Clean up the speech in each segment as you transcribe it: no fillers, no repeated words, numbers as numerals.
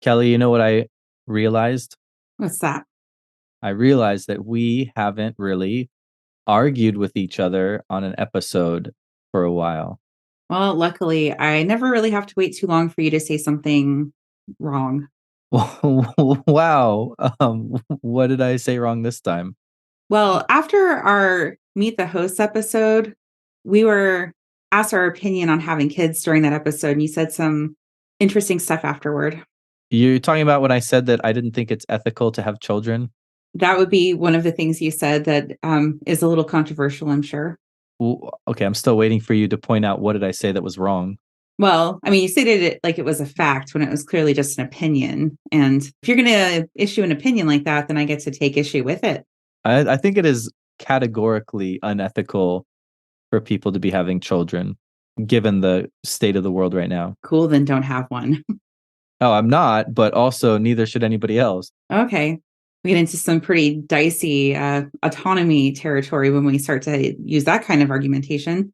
Kelly, you know what I realized? What's that? I realized that we haven't really argued with each other on an episode for a while. Well, luckily, I never really have to wait too long for you to say something wrong. Wow. What did I say wrong this time? Well, after our Meet the Host episode, we were asked our opinion on having kids during that episode, and you said some interesting stuff afterward. You're talking about when I said that I didn't think it's ethical to have children? That would be one of the things you said that is a little controversial, I'm sure. Okay, I'm still waiting for you to point out what did I say that was wrong. Well, I mean, you stated it like it was a fact when it was clearly just an opinion. And if you're going to issue an opinion like that, then I get to take issue with it. I think it is categorically unethical for people to be having children, given the state of the world right now. Cool, then don't have one. Oh, I'm not, but also neither should anybody else. Okay. We get into some pretty dicey autonomy territory when we start to use that kind of argumentation.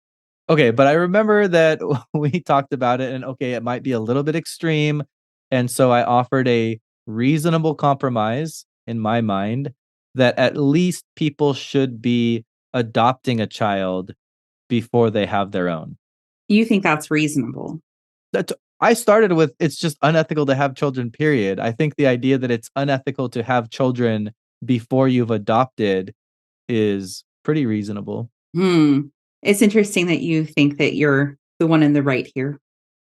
Okay, but I remember that we talked about it and okay, it might be a little bit extreme. And so I offered a reasonable compromise in my mind that at least people should be adopting a child before they have their own. You think that's reasonable? That I started with it's just unethical to have children, period. I think the idea that it's unethical to have children before you've adopted is pretty reasonable. Hmm. It's interesting that you think that you're the one in the right here.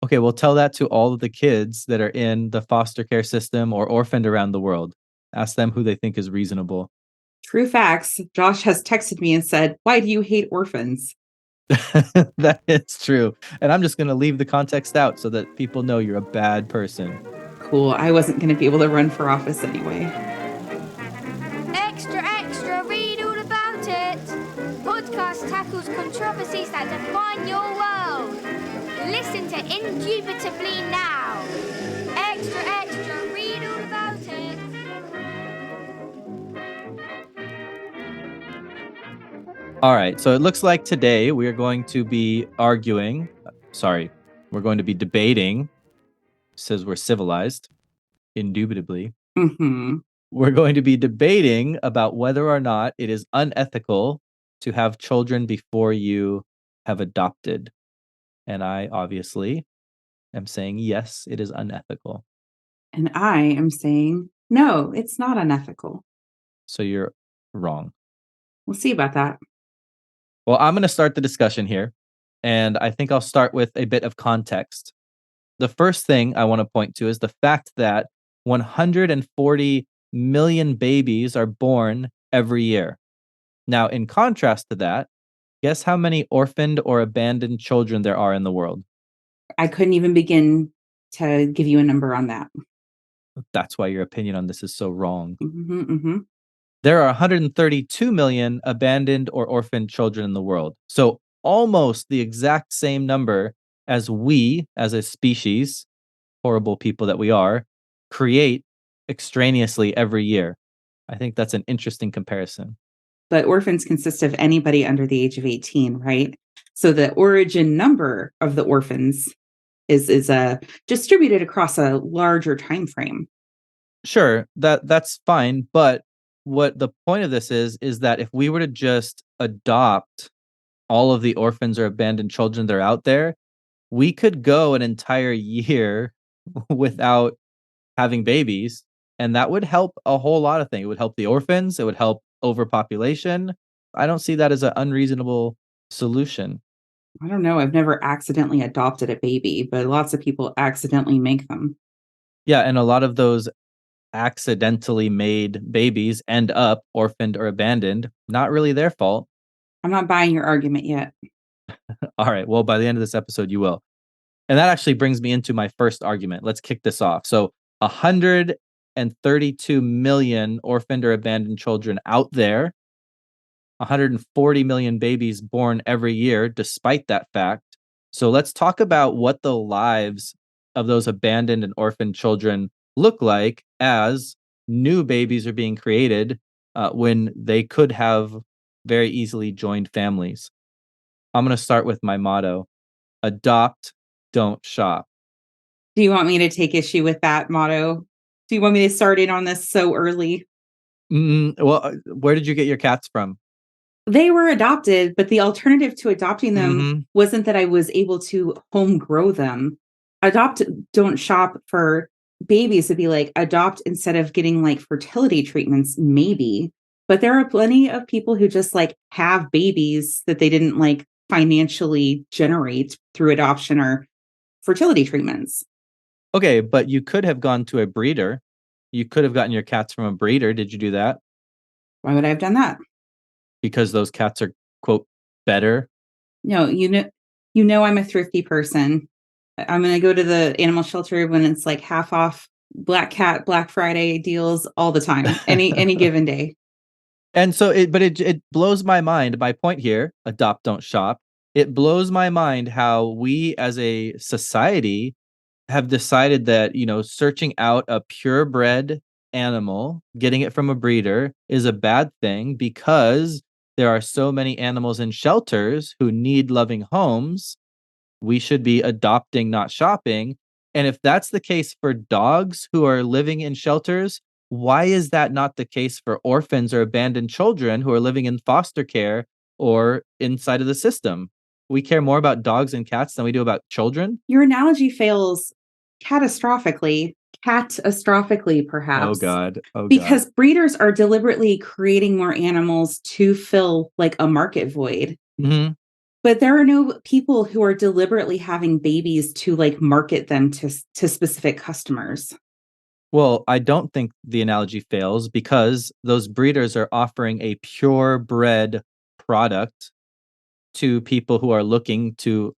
Okay, well, tell that to all of the kids that are in the foster care system or orphaned around the world. Ask them who they think is reasonable. True facts. Josh has texted me and said, "Why do you hate orphans?" That is true. And I'm just going to leave the context out so that people know you're a bad person. Cool. I wasn't going to be able to run for office anyway. Extra, extra, read all about it. Podcast tackles controversies that define your world. Listen to Indubitably now. Extra, extra, read all about it. All right. So it looks like today we are going to be arguing. Sorry, we're going to be debating. Says we're civilized, indubitably. Mm-hmm. We're going to be debating about whether or not it is unethical to have children before you have adopted. And I obviously am saying, yes, it is unethical. And I am saying, no, it's not unethical. So you're wrong. We'll see about that. Well, I'm going to start the discussion here. And I think I'll start with a bit of context. The first thing I want to point to is the fact that 140 million babies are born every year. Now, in contrast to that, guess how many orphaned or abandoned children there are in the world? I couldn't even begin to give you a number on that. That's why your opinion on this is so wrong. Mm-hmm, mm-hmm. There are 132 million abandoned or orphaned children in the world. So almost the exact same number as we, as a species, horrible people that we are, create extraneously every year. I think that's an interesting comparison. But orphans consist of anybody under the age of 18, right? So the origin number of the orphans is distributed across a larger time frame. Sure, that's fine, but what the point of this is that if we were to just adopt all of the orphans or abandoned children that are out there, we could go an entire year without having babies, and that would help a whole lot of things. It would help the orphans, it would help overpopulation. I don't see that as an unreasonable solution. I don't know. I've never accidentally adopted a baby, but lots of people accidentally make them. Yeah, and a lot of those accidentally made babies end up orphaned or abandoned. Not really their fault. I'm not buying your argument yet. All right, well, by the end of this episode, you will. And that actually brings me into my first argument. Let's kick this off. So 132 million orphaned or abandoned children out there, 140 million babies born every year, despite that fact. So let's talk about what the lives of those abandoned and orphaned children look like as new babies are being created when they could have very easily joined families. I'm going to start with my motto: adopt, don't shop. Do you want me to take issue with that motto? Do you want me to start in on this so early? Well, where did you get your cats from? They were adopted, but the alternative to adopting them Mhm. wasn't that I was able to home grow them. Adopt, don't shop for babies would be like adopt instead of getting like fertility treatments, maybe. But there are plenty of people who just like have babies that they didn't like financially generate through adoption or fertility treatments. Okay, but you could have gone to a breeder. You could have gotten your cats from a breeder. Did you do that? Why would I have done that? Because those cats are, quote, better? No, you know I'm a thrifty person. I'm gonna go to the animal shelter when it's like half off Black Cat, Black Friday deals all the time, any given day. And so it blows my mind. My point here, adopt, don't shop. It blows my mind how we as a society have decided that, searching out a purebred animal, getting it from a breeder is a bad thing because there are so many animals in shelters who need loving homes. We should be adopting, not shopping. And if that's the case for dogs who are living in shelters, why is that not the case for orphans or abandoned children who are living in foster care or inside of the system? We care more about dogs and cats than we do about children. Your analogy fails catastrophically Oh perhaps, God. Oh God. because breeders are deliberately creating more animals to fill like a market void. Mhm. But there are no people who are deliberately having babies to like market them to specific customers. Well, I don't think the analogy fails because those breeders are offering a purebred product to people who are looking to,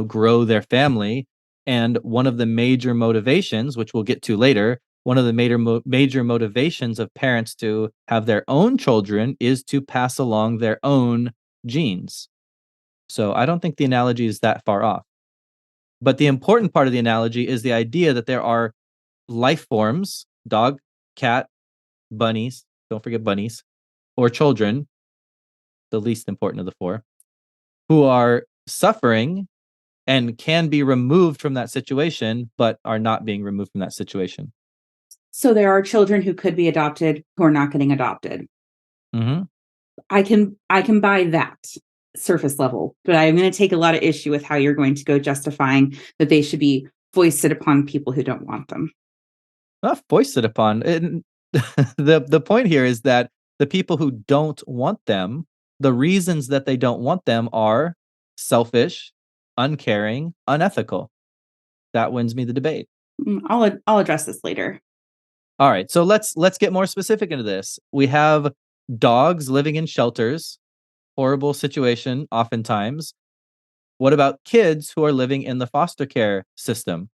grow their family. And one of the major motivations, which we'll get to later, one of the major motivations of parents to have their own children is to pass along their own genes. So I don't think the analogy is that far off. But the important part of the analogy is the idea that there are life forms, dog, cat, bunnies, don't forget bunnies, or children, the least important of the four, who are suffering and can be removed from that situation, but are not being removed from that situation. So there are children who could be adopted who are not getting adopted. Mhm. I can buy that surface level, but I'm going to take a lot of issue with how you're going to go justifying that they should be foisted upon people who don't want them. Not foisted upon. The point here is that the people who don't want them, the reasons that they don't want them are selfish, uncaring, unethical. That wins me the debate. I'll address this later. All right, so let's get more specific into this. We have dogs living in shelters, horrible situation oftentimes. What about kids who are living in the foster care system?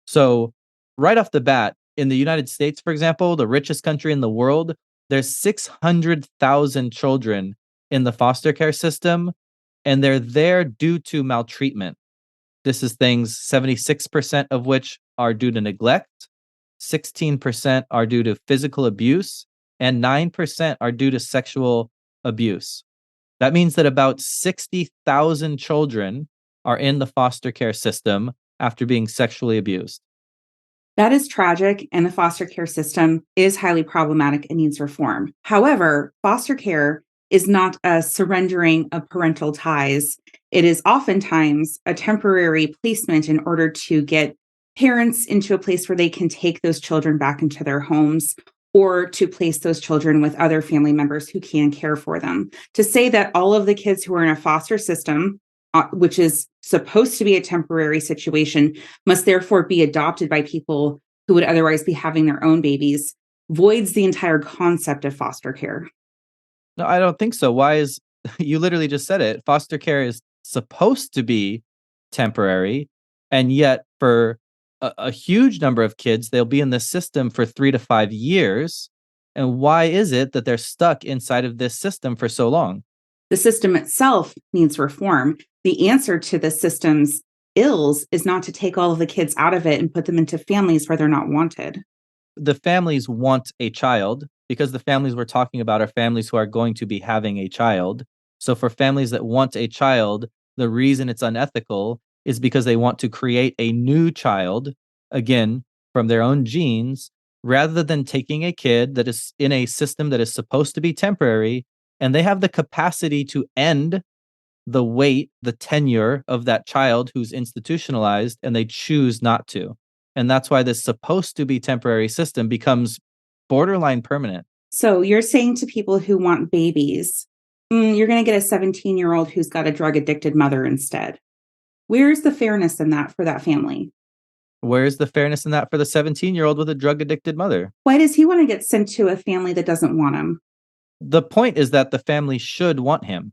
So, right off the bat, in the United States, for example, the richest country in the world, there's 600,000 children in the foster care system, and they're there due to maltreatment. This is things 76% of which are due to neglect, 16% are due to physical abuse, and 9% are due to sexual abuse. That means that about 60,000 children are in the foster care system after being sexually abused. That is tragic, and the foster care system is highly problematic and needs reform. However, foster care is not a surrendering of parental ties. It is oftentimes a temporary placement in order to get parents into a place where they can take those children back into their homes or to place those children with other family members who can care for them. To say that all of the kids who are in a foster system, which is supposed to be a temporary situation, must therefore be adopted by people who would otherwise be having their own babies, voids the entire concept of foster care. No, I don't think so. Why is you literally just said it. Foster care is supposed to be temporary, and yet for a huge number of kids, they'll be in the system for 3 to 5 years. And why is it that they're stuck inside of this system for so long? The system itself needs reform. The answer to the system's ills is not to take all of the kids out of it and put them into families where they're not wanted. The families want a child because the families we're talking about are families who are going to be having a child. So for families that want a child, the reason it's unethical is because they want to create a new child again, from their own genes, rather than taking a kid that is in a system that is supposed to be temporary and they have the capacity to end the tenure of that child who's institutionalized and they choose not to. And that's why this supposed to be temporary system becomes borderline permanent. So you're saying to people who want babies, you're going to get a 17-year-old who's got a drug addicted mother instead. Where's the fairness in that for that family? Where's the fairness in that for the 17-year-old with a drug addicted mother? Why does he want to get sent to a family that doesn't want him? The point is that the family should want him.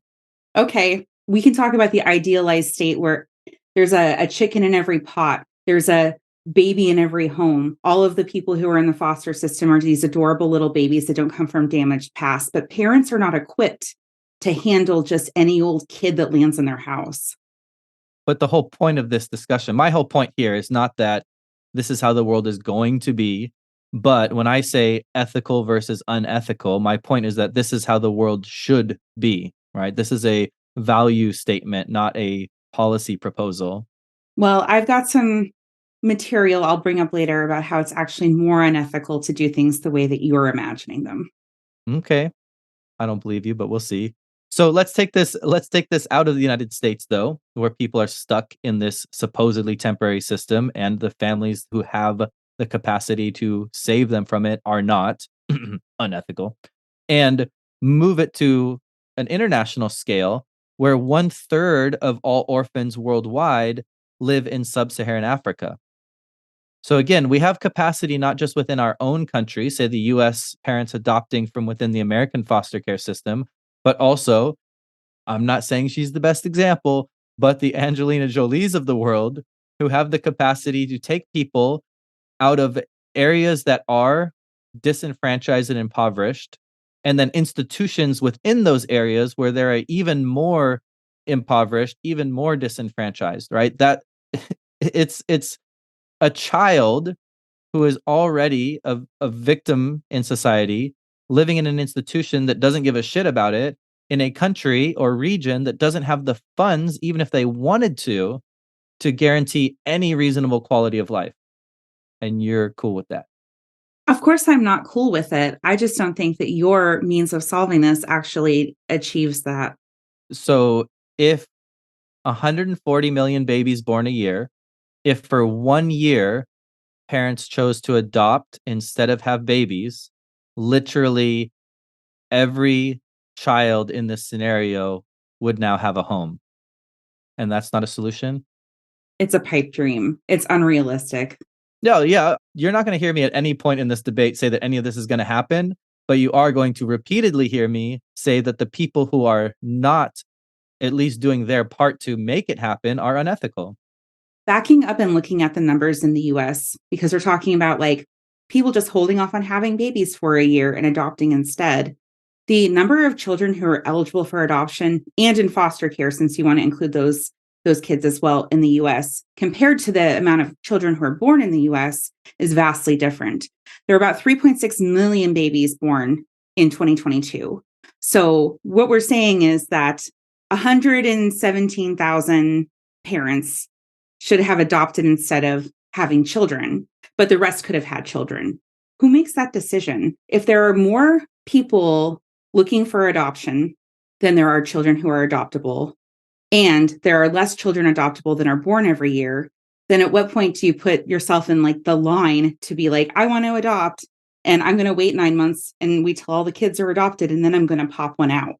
Okay, we can talk about the idealized state where there's a chicken in every pot. There's a baby in every home. All of the people who are in the foster system are these adorable little babies that don't come from damaged past, but parents are not equipped to handle just any old kid that lands in their house. But the whole point of this discussion, my whole point here is not that this is how the world is going to be. But when I say ethical versus unethical, my point is that this is how the world should be, right? This is a value statement, not a policy proposal. Well, I've got some material I'll bring up later about how it's actually more unethical to do things the way that you're imagining them. Okay. I don't believe you, but we'll see. So let's take this out of the United States though, where people are stuck in this supposedly temporary system and the families who have the capacity to save them from it are not unethical. And move it to an international scale where 1/3 of all orphans worldwide live in sub-Saharan Africa. So again, we have capacity not just within our own country, say the US parents adopting from within the American foster care system, but also, I'm not saying she's the best example, but the Angelina Jolies of the world who have the capacity to take people out of areas that are disenfranchised and impoverished, and then institutions within those areas where they're even more impoverished, even more disenfranchised, right? That it's a child who is already a victim in society, living in an institution that doesn't give a shit about it, in a country or region that doesn't have the funds, even if they wanted to guarantee any reasonable quality of life. And you're cool with that. Of course, I'm not cool with it. I just don't think that your means of solving this actually achieves that. So if 140 million babies born a year, if for 1 year parents chose to adopt instead of have babies, literally every child in this scenario would now have a home. And that's not a solution? It's a pipe dream. It's unrealistic. No, yeah, you're not gonna hear me at any point in this debate say that any of this is gonna happen, but you are going to repeatedly hear me say that the people who are not at least doing their part to make it happen are unethical. Backing up and looking at the numbers in the US, because we're talking about like people just holding off on having babies for a year and adopting instead. The number of children who are eligible for adoption and in foster care, since you want to include those kids as well in the US, compared to the amount of children who are born in the US, is vastly different. There are about 3.6 million babies born in 2022. So what we're saying is that 117,000 parents should have adopted instead of having children, but the rest could have had children. Who makes that decision? If there are more people looking for adoption than there are children who are adoptable, and there are less children adoptable than are born every year, then at what point do you put yourself in like the line to be like, I want to adopt and I'm going to wait 9 months and wait till all the kids are adopted and then I'm going to pop one out?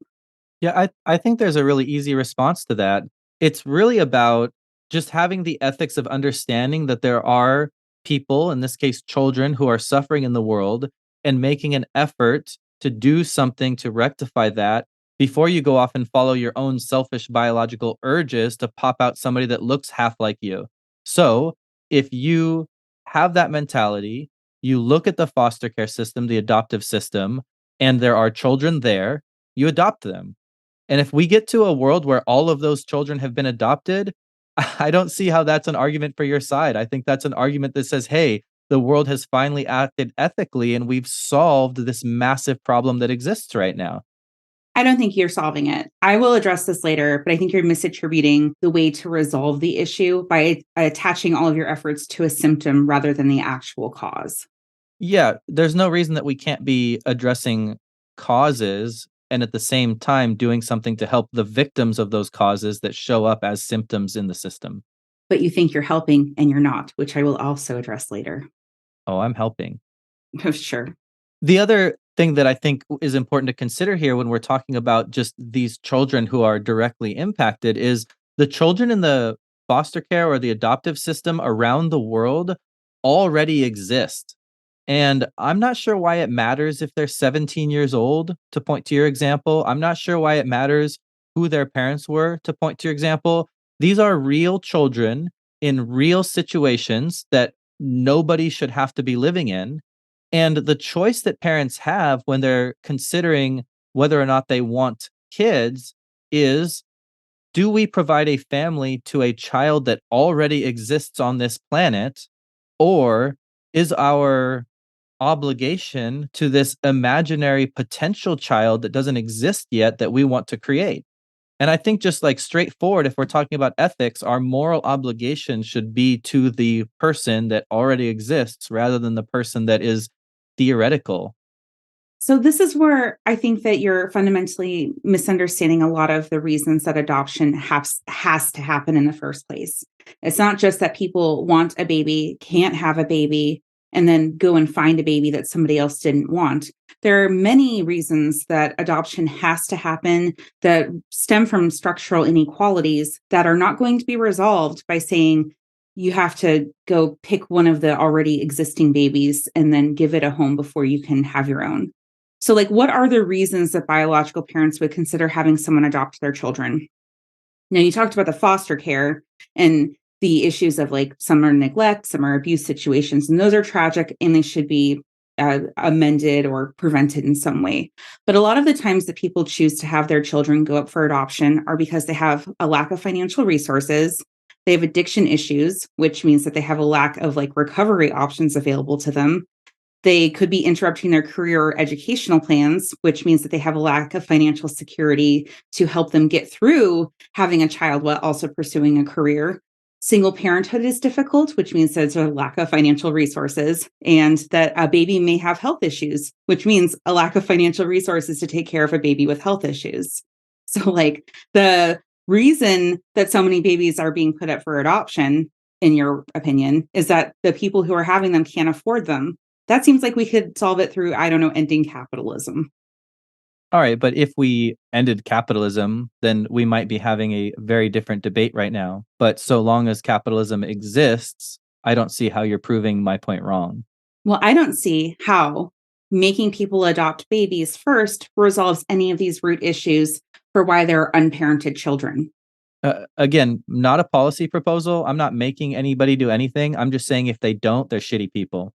Yeah, I think there's a really easy response to that. It's really about just having the ethics of understanding that there are people, in this case, children, who are suffering in the world and making an effort to do something to rectify that before you go off and follow your own selfish biological urges to pop out somebody that looks half like you. So if you have that mentality, you look at the foster care system, the adoptive system, and there are children there, you adopt them. And if we get to a world where all of those children have been adopted, I don't see how that's an argument for your side. I think that's an argument that says, hey, the world has finally acted ethically and we've solved this massive problem that exists right now. I don't think you're solving it. I will address this later, but I think you're misattributing the way to resolve the issue by attaching all of your efforts to a symptom rather than the actual cause. Yeah, there's no reason that we can't be addressing causes and at the same time doing something to help the victims of those causes that show up as symptoms in the system. But you think you're helping and you're not, which I will also address later. Oh, I'm helping. Sure. The other thing that I think is important to consider here when we're talking about just these children who are directly impacted is the children in the foster care or the adoptive system around the world already exist. And I'm not sure why it matters if they're 17 years old, to point to your example. I'm not sure why it matters who their parents were, to point to your example. These are real children in real situations that nobody should have to be living in. And the choice that parents have when they're considering whether or not they want kids is, do we provide a family to a child that already exists on this planet? Or is our obligation to this imaginary potential child that doesn't exist yet that we want to create? And I think just like straightforward, if we're talking about ethics, our moral obligation should be to the person that already exists rather than the person that is theoretical. So this is where I think that you're fundamentally misunderstanding a lot of the reasons that adoption has to happen in the first place. It's not just that people want a baby, can't have a baby, and then go and find a baby that somebody else didn't want. There are many reasons that adoption has to happen that stem from structural inequalities that are not going to be resolved by saying you have to go pick one of the already existing babies and then give it a home before you can have your own. So, like, what are the reasons that biological parents would consider having someone adopt their children? Now, you talked about the foster care and the issues of like some are neglect, some are abuse situations, and those are tragic and they should be amended or prevented in some way. But a lot of the times that people choose to have their children go up for adoption are because they have a lack of financial resources. They have addiction issues, which means that they have a lack of like recovery options available to them. They could be interrupting their career or educational plans, which means that they have a lack of financial security to help them get through having a child while also pursuing a career. Single parenthood is difficult, which means there's a lack of financial resources, and that a baby may have health issues, which means a lack of financial resources to take care of a baby with health issues. So, like, the reason that so many babies are being put up for adoption, in your opinion, is that the people who are having them can't afford them. That seems like we could solve it through, I don't know, ending capitalism. All right, but if we ended capitalism, then we might be having a very different debate right now. But so long as capitalism exists, I don't see how you're proving my point wrong. Well, I don't see how making people adopt babies first resolves any of these root issues for why there are unparented children. Again, not a policy proposal. I'm not making anybody do anything. I'm just saying if they don't, they're shitty people.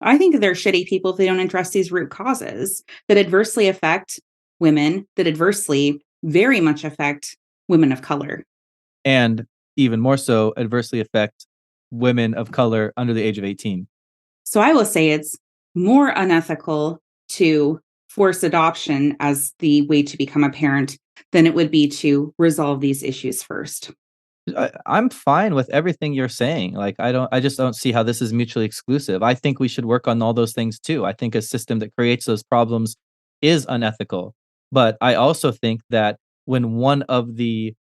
I think they're shitty people if they don't address these root causes that adversely affect women, that adversely very much affect women of color. And even more so, adversely affect women of color under the age of 18. So I will say it's more unethical to force adoption as the way to become a parent than it would be to resolve these issues first. I'm fine with everything you're saying. Like, I just don't see how this is mutually exclusive. I think we should work on all those things too. I think a system that creates those problems is unethical. But I also think that when one of the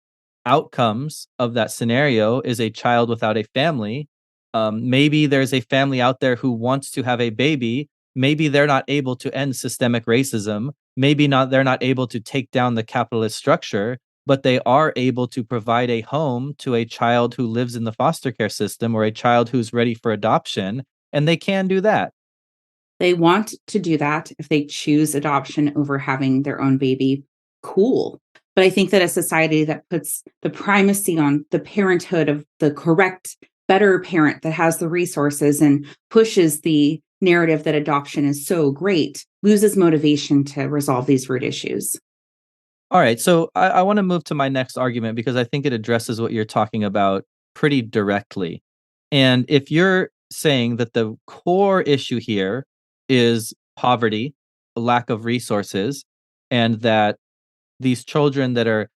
outcomes of that scenario is a child without a family, maybe there's a family out there who wants to have a baby. Maybe they're not able to end systemic racism. Maybe not they're not able to take down the capitalist structure, but they are able to provide a home to a child who lives in the foster care system or a child who's ready for adoption, and they can do that. They want to do that if they choose adoption over having their own baby. Cool. But I think that a society that puts the primacy on the parenthood of the correct, better parent that has the resources and pushes the narrative that adoption is so great loses motivation to resolve these root issues. All right, so I want to move to my next argument because I think it addresses what you're talking about pretty directly. And if you're saying that the core issue here is poverty, lack of resources, and that these children that are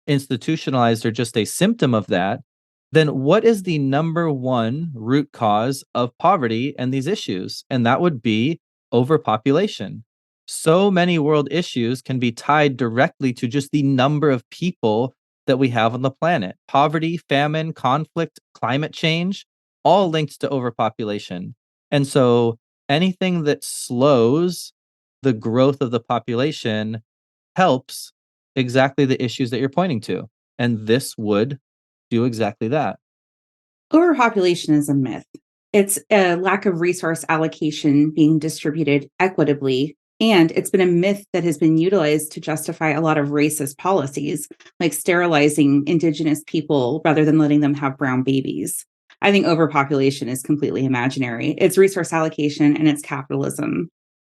institutionalized are just a symptom of that, then what is the number one root cause of poverty and these issues? And that would be overpopulation. So many world issues can be tied directly to just the number of people that we have on the planet. Poverty, famine, conflict, climate change, all linked to overpopulation. And so anything that slows the growth of the population helps exactly the issues that you're pointing to. And this would do exactly that. Overpopulation is a myth. It's a lack of resource allocation being distributed equitably. And it's been a myth that has been utilized to justify a lot of racist policies, like sterilizing indigenous people rather than letting them have brown babies. I think overpopulation is completely imaginary. It's resource allocation and it's capitalism.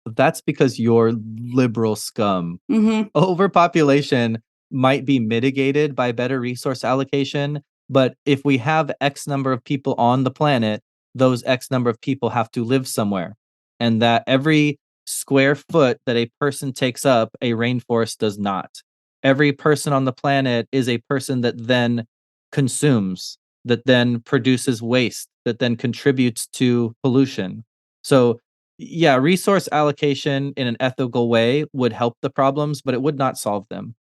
That's because you're liberal scum. Hmm. Overpopulation might be mitigated by better resource allocation, but if we have X number of people on the planet, those X number of people have to live somewhere. And that every square foot that a person takes up, a rainforest does not. Every person on the planet is a person that then consumes, that then produces waste, that then contributes to pollution. So yeah, resource allocation in an ethical way would help the problems, but it would not solve them.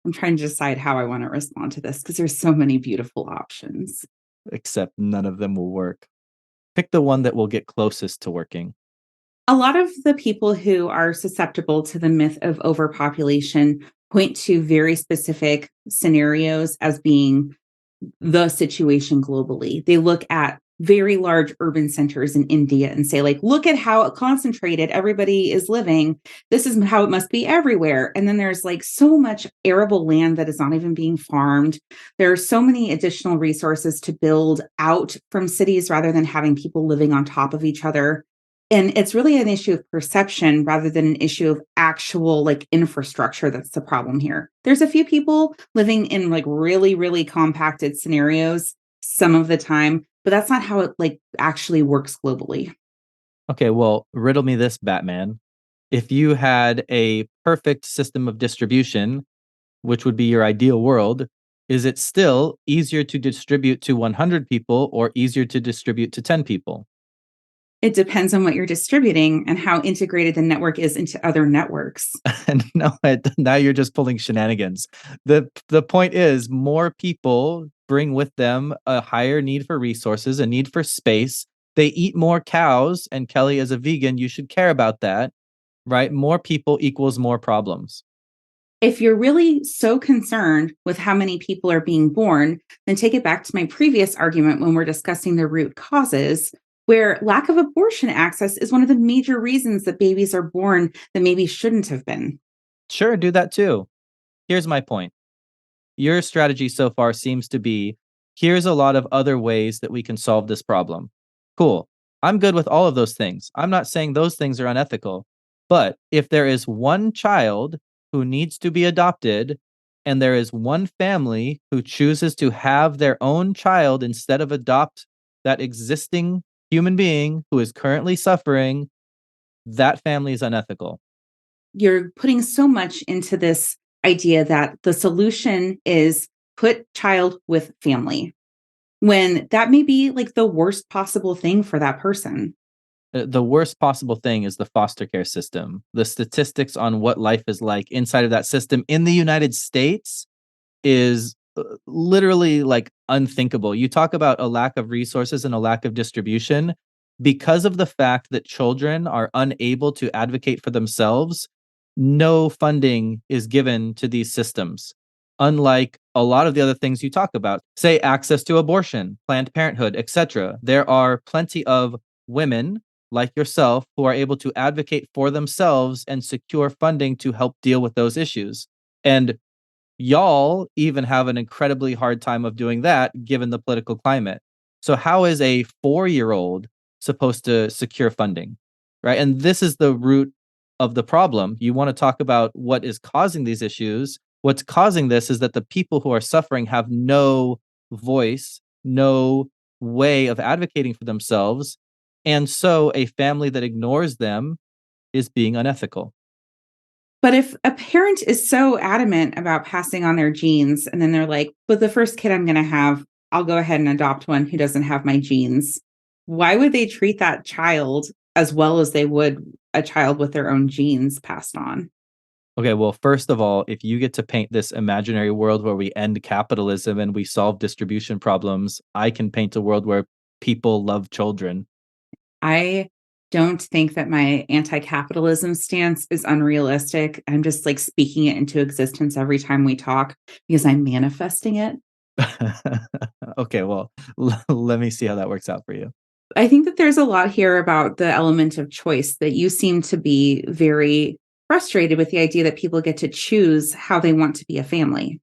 I'm trying to decide how I want to respond to this because there's so many beautiful options. Except none of them will work. Pick the one that will get closest to working. A lot of the people who are susceptible to the myth of overpopulation point to very specific scenarios as being the situation globally. They look at very large urban centers in India and say, like, look at how concentrated everybody is living. This is how it must be everywhere. And then there's like so much arable land that is not even being farmed. There are so many additional resources to build out from cities rather than having people living on top of each other. And it's really an issue of perception rather than an issue of actual like infrastructure that's the problem here. There's a few people living in like really, really compacted scenarios some of the time, but that's not how it like actually works globally. Okay, well, riddle me this, Batman. If you had a perfect system of distribution, which would be your ideal world, is it still easier to distribute to 100 people or easier to distribute to 10 people? It depends on what you're distributing and how integrated the network is into other networks. And no, now you're just pulling shenanigans. The point is more people bring with them a higher need for resources, a need for space. They eat more cows, and Kelly, as a vegan, you should care about that, right? More people equals more problems. If you're really so concerned with how many people are being born, then take it back to my previous argument when we're discussing the root causes, where lack of abortion access is one of the major reasons that babies are born that maybe shouldn't have been. Sure, do that too. Here's my point. Your strategy so far seems to be here's a lot of other ways that we can solve this problem. Cool. I'm good with all of those things. I'm not saying those things are unethical. But if there is one child who needs to be adopted, and there is one family who chooses to have their own child instead of adopt that existing human being who is currently suffering, that family is unethical. You're putting so much into this idea that the solution is put child with family when that may be like the worst possible thing for that person. The worst possible thing is the foster care system. The statistics on what life is like inside of that system in the United States is literally like unthinkable. You talk about a lack of resources and a lack of distribution because of the fact that children are unable to advocate for themselves. No funding is given to these systems. Unlike a lot of the other things you talk about, say access to abortion, Planned Parenthood, etc. There are plenty of women like yourself who are able to advocate for themselves and secure funding to help deal with those issues. And y'all even have an incredibly hard time of doing that given the political climate. So how is a 4-year-old supposed to secure funding? Right? And this is the root of the problem. You want to talk about what is causing these issues. What's causing this is that the people who are suffering have no voice, no way of advocating for themselves. And so a family that ignores them is being unethical. But if a parent is so adamant about passing on their genes and then they're like, but the first kid I'm going to have, I'll go ahead and adopt one who doesn't have my genes. Why would they treat that child as well as they would a child with their own genes passed on? Okay, well, first of all, if you get to paint this imaginary world where we end capitalism and we solve distribution problems, I can paint a world where people love children. I don't think that my anti-capitalism stance is unrealistic. I'm just like speaking it into existence every time we talk because I'm manifesting it. Okay, well, let me see how that works out for you. I think that there's a lot here about the element of choice that you seem to be very frustrated with the idea that people get to choose how they want to be a family.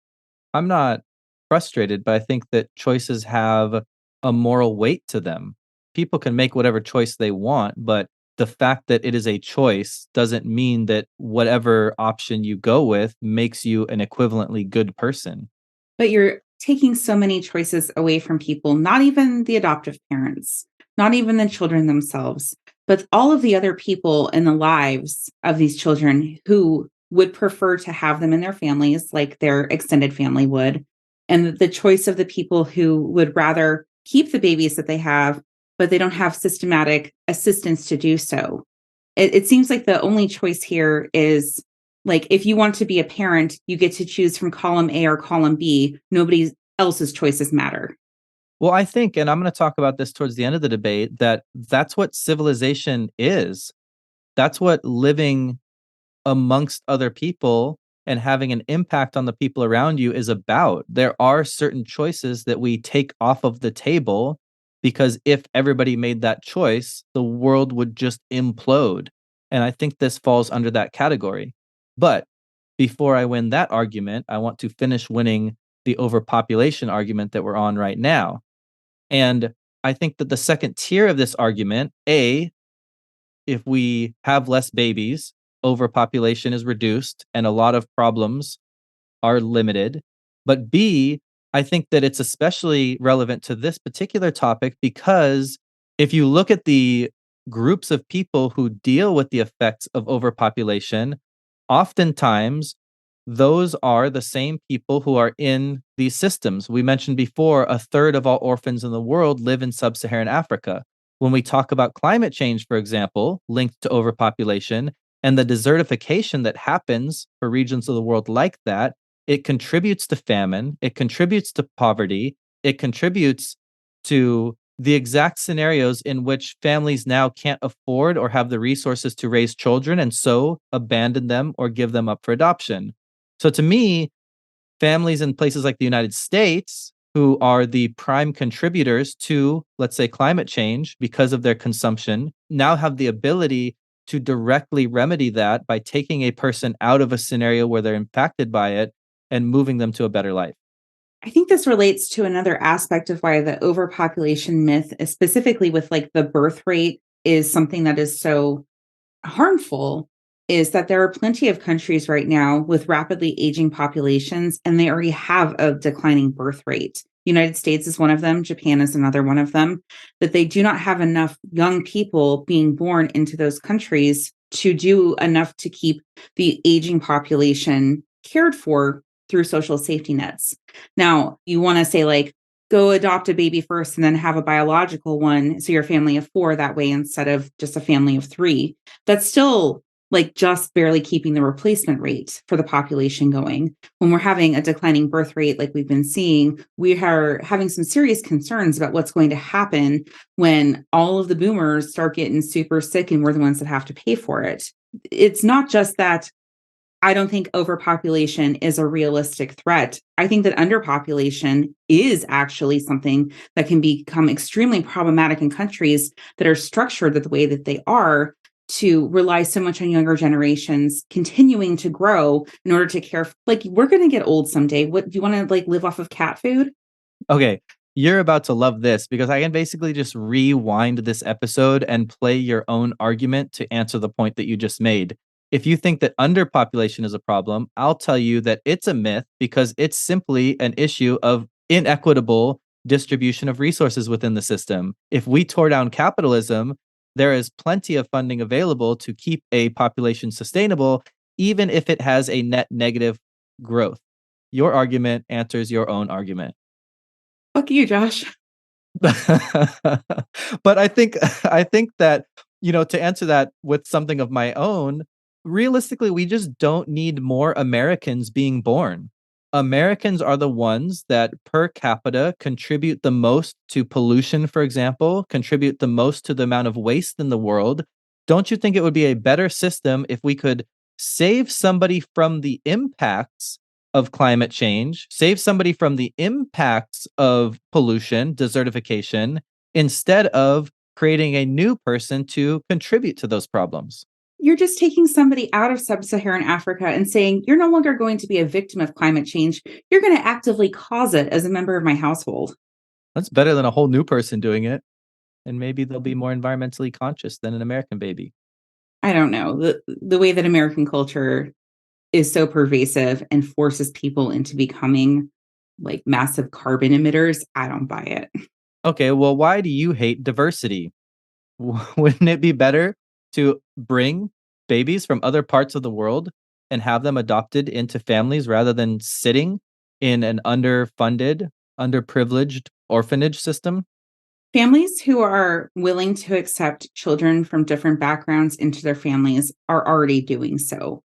I'm not frustrated, but I think that choices have a moral weight to them. People can make whatever choice they want, but the fact that it is a choice doesn't mean that whatever option you go with makes you an equivalently good person. But you're taking so many choices away from people, not even the adoptive parents, not even the children themselves, but all of the other people in the lives of these children who would prefer to have them in their families, like their extended family would, and the choice of the people who would rather keep the babies that they have, but they don't have systematic assistance to do so. It seems like the only choice here is like if you want to be a parent, you get to choose from column A or column B. Nobody else's choices matter. Well, I think, and I'm going to talk about this towards the end of the debate, that that's what civilization is. That's what living amongst other people and having an impact on the people around you is about. There are certain choices that we take off of the table because if everybody made that choice, the world would just implode. And I think this falls under that category. But before I win that argument, I want to finish winning the overpopulation argument that we're on right now. And I think that the second tier of this argument, A, if we have less babies, overpopulation is reduced and a lot of problems are limited. But B, I think that it's especially relevant to this particular topic because if you look at the groups of people who deal with the effects of overpopulation, oftentimes those are the same people who are in these systems. We mentioned before, a third of all orphans in the world live in sub Saharan Africa. When we talk about climate change, for example, linked to overpopulation and the desertification that happens for regions of the world like that, it contributes to famine, it contributes to poverty, it contributes to the exact scenarios in which families now can't afford or have the resources to raise children and so abandon them or give them up for adoption. So to me, families in places like the United States, who are the prime contributors to, let's say, climate change because of their consumption, now have the ability to directly remedy that by taking a person out of a scenario where they're impacted by it and moving them to a better life. I think this relates to another aspect of why the overpopulation myth, specifically with like the birth rate, is something that is so harmful is that there are plenty of countries right now with rapidly aging populations, and they already have a declining birth rate. United States is one of them, Japan is another one of them, that they do not have enough young people being born into those countries to do enough to keep the aging population cared for through social safety nets. Now, you want to say like, go adopt a baby first and then have a biological one. So you're a family of four that way instead of just a family of three. That's still like just barely keeping the replacement rate for the population going. When we're having a declining birth rate, like we've been seeing, we are having some serious concerns about what's going to happen when all of the boomers start getting super sick and we're the ones that have to pay for it. It's not just that I don't think overpopulation is a realistic threat. I think that underpopulation is actually something that can become extremely problematic in countries that are structured the way that they are to rely so much on younger generations continuing to grow in order to care. Like we're going to get old someday. What do you want to like live off of cat food? Okay, you're about to love this because I can basically just rewind this episode and play your own argument to answer the point that you just made. If you think that underpopulation is a problem, I'll tell you that it's a myth because it's simply an issue of inequitable distribution of resources within the system. If we tore down capitalism, there is plenty of funding available to keep a population sustainable. even if it has a net negative growth. Your argument answers your own argument. Fuck you, Josh. But I think that, to answer that with something of my own, realistically, we just don't need more Americans being born. Americans are the ones that per capita contribute the most to pollution, for example, contribute the most to the amount of waste in the world. Don't you think it would be a better system if we could save somebody from the impacts of climate change, save somebody from the impacts of pollution, desertification, instead of creating a new person to contribute to those problems? You're just taking somebody out of sub-Saharan Africa and saying, you're no longer going to be a victim of climate change. You're going to actively cause it as a member of my household. That's better than a whole new person doing it. And maybe they'll be more environmentally conscious than an American baby. I don't know. The way that American culture is so pervasive and forces people into becoming like massive carbon emitters, I don't buy it. Okay, well, why do you hate diversity? Wouldn't it be better to bring babies from other parts of the world and have them adopted into families rather than sitting in an underfunded, underprivileged orphanage system? Families who are willing to accept children from different backgrounds into their families are already doing so.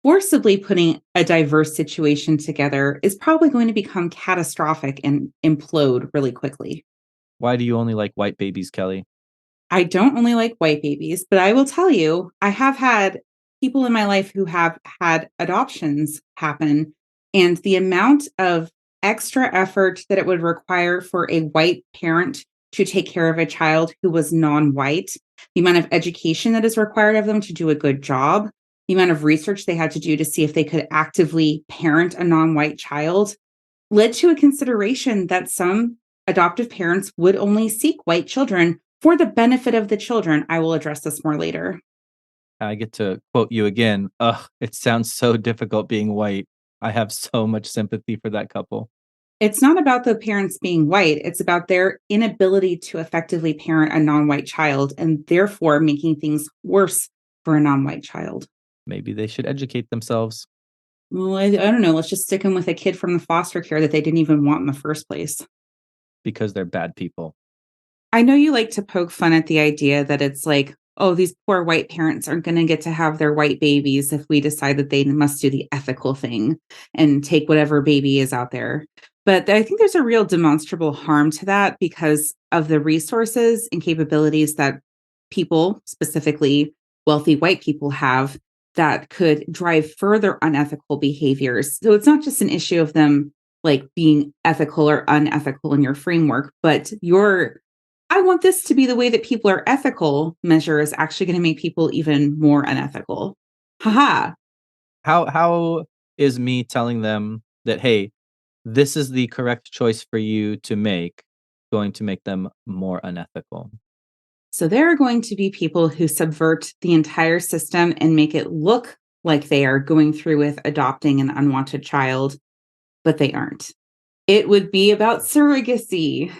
Forcibly putting a diverse situation together is probably going to become catastrophic and implode really quickly. Why do you only like white babies, Kelly? I don't only like white babies, but I will tell you, I have had people in my life who have had adoptions happen, and the amount of extra effort that it would require for a white parent to take care of a child who was non-white, the amount of education that is required of them to do a good job, the amount of research they had to do to see if they could actively parent a non-white child led to a consideration that some adoptive parents would only seek white children for the benefit of the children. I will address this more later. I get to quote you again. Ugh, it sounds so difficult being white. I have so much sympathy for that couple. It's not about the parents being white, it's about their inability to effectively parent a non white child and therefore making things worse for a non white child. Maybe they should educate themselves Well, I don't know. Let's just stick them with a kid from the foster care that they didn't even want in the first place. because they're bad people. I know you like to poke fun at the idea that it's like, oh, these poor white parents aren't going to get to have their white babies if we decide that they must do the ethical thing and take whatever baby is out there. But I think there's a real demonstrable harm to that because of the resources and capabilities that people, specifically wealthy white people, have that could drive further unethical behaviors. So it's not just an issue of them like being ethical or unethical in your framework, but your I want this to be the way that people are ethical measure is actually going to make people even more unethical. Haha. How is me telling them that, hey, this is the correct choice for you to make, going to make them more unethical? So there are going to be people who subvert the entire system and make it look like they are going through with adopting an unwanted child, but they aren't. It would be about surrogacy,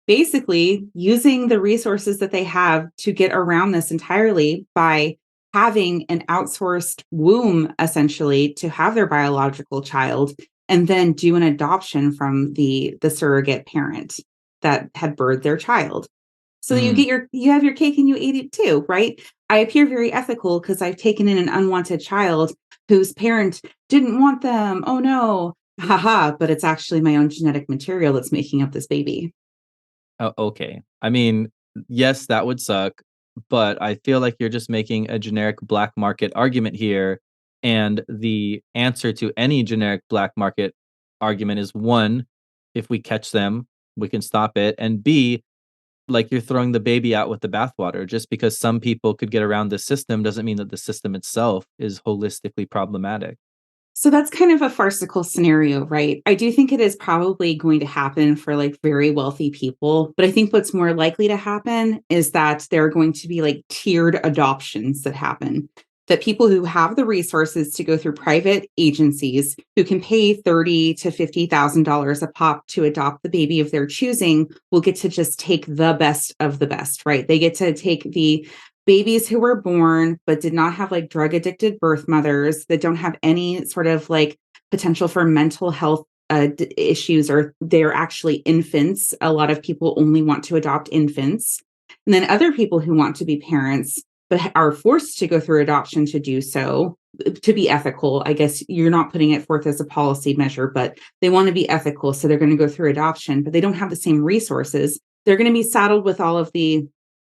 basically using the resources that they have to get around this entirely by having an outsourced womb, essentially, to have their biological child, and then do an adoption from the surrogate parent that had birthed their child. So Mm. you have your cake and you ate it too, right? I appear very ethical because I've taken in an unwanted child whose parent didn't want them. Oh no. Haha, but it's actually my own genetic material that's making up this baby. Oh, okay. I mean, yes, that would suck, but I feel like you're just making a generic black market argument here. And the answer to any generic black market argument is one, if we catch them, we can stop it. And B, like you're throwing the baby out with the bathwater. Just because some people could get around the system doesn't mean that the system itself is holistically problematic. So that's kind of a farcical scenario, right? I do think it is probably going to happen for like very wealthy people, but I think what's more likely to happen is that there are going to be like tiered adoptions that happen. That people who have the resources to go through private agencies who can pay $30,000 to $50,000 a pop to adopt the baby of their choosing will get to just take the best of the best, right? They get to take the babies who were born but did not have like drug addicted birth mothers, that don't have any sort of like potential for mental health issues, or they're actually infants. A lot of people only want to adopt infants. And then other people who want to be parents but are forced to go through adoption to do so, to be ethical. I guess you're not putting it forth as a policy measure, but they want to be ethical. So they're going to go through adoption, but they don't have the same resources. They're going to be saddled with all of the